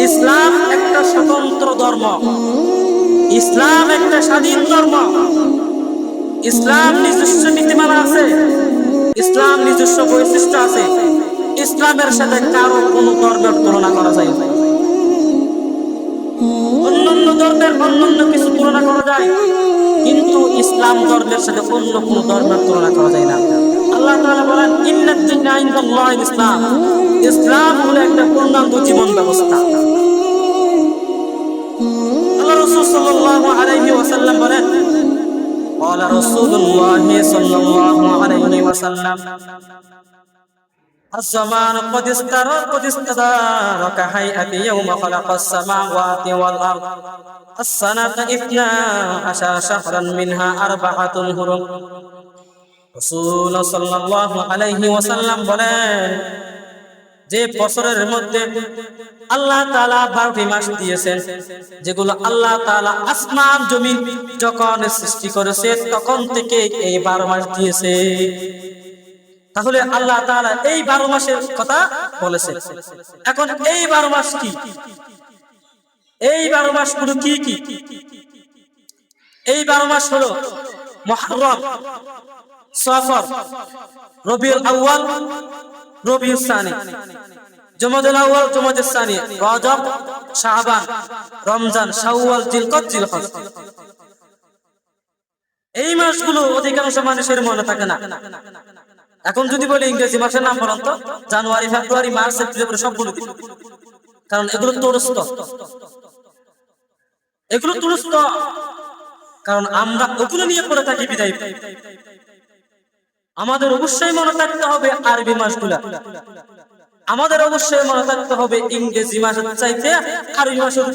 ইসলাম একটা স্বতন্ত্র ধর্ম, ইসলাম একটা স্বাধীন ধর্ম। ইসলাম নিজস্ব নীতিমালা আছে, ইসলাম নিজস্ব বৈশিষ্ট্য আছে। ইসলামের সাথে কারো কোনো ধর্মের তুলনা করা যায় না। অন্যান্য ধর্মের অন্যান্য কিছু তুলনা করা যায়, কিন্তু ইসলাম ধর্মের সাথে অন্য কোনো ধর্মের তুলনা করা যায় না। আল্লাহ তাআলা বলেন, ইন্নাদ দীনা ইনদাল্লাহিল ইসলাম। ইসলাম হলো একটা পূর্ণাঙ্গ জীবন ব্যবস্থা। আল্লাহ রাসূল সাল্লাল্লাহু আলাইহি ওয়াসাল্লাম বলেন, قال رسول الله صلى الله عليه وسلم الزمان قد استدار كهيئة يوم خلق السماوات والأرض السنة 12 شهرا منها 4 حرم। রাসূল সাল্লাল্লাহু আলাইহি ওয়াসাল্লাম বলেন, যে বছরের মধ্যে আল্লাহ তাআলা 12টি মাস দিয়েছেন, যেগুলো আল্লাহ তাআলা আসমান জমিন যখন সৃষ্টি করেছে তখন থেকে এই 12 মাস দিয়েছে। তাহলে আল্লাহ তাআলা এই 12 মাসের কথা বলেছেন। এখন এই 12 মাস কি? এই 12 মাসগুলো কি কি? এই 12 মাস হলো মুহররম, সফর, রবিউল আউয়াল, রবিউল সানি, জুমাদুল আউয়াল, জুমাদুল সানি, রজব, শাবান, রমজান, শাওয়াল, জিলকদ, জিলহজ। এই মাসগুলো অধিকাংশ মানুষের মনে থাকে না। এখন যদি বলি ইংরেজি মাসের নাম বলেন তো, জানুয়ারি, ফেব্রুয়ারি, মার্চ, এপ্রিল সবগুলো দিন, কারণ এগুলো তুরস্ত, এগুলো তুরস্ত, কারণ আমরা ওগুলো নিয়ে পড়ে থাকি বিদায়। আমাদের অবশ্যই মনে থাকতে হবে আরবি মাসগুলা, আমাদের অবশ্যই মনে থাকতে হবে ইংরেজি মাসের চাইতে আরবি মাসের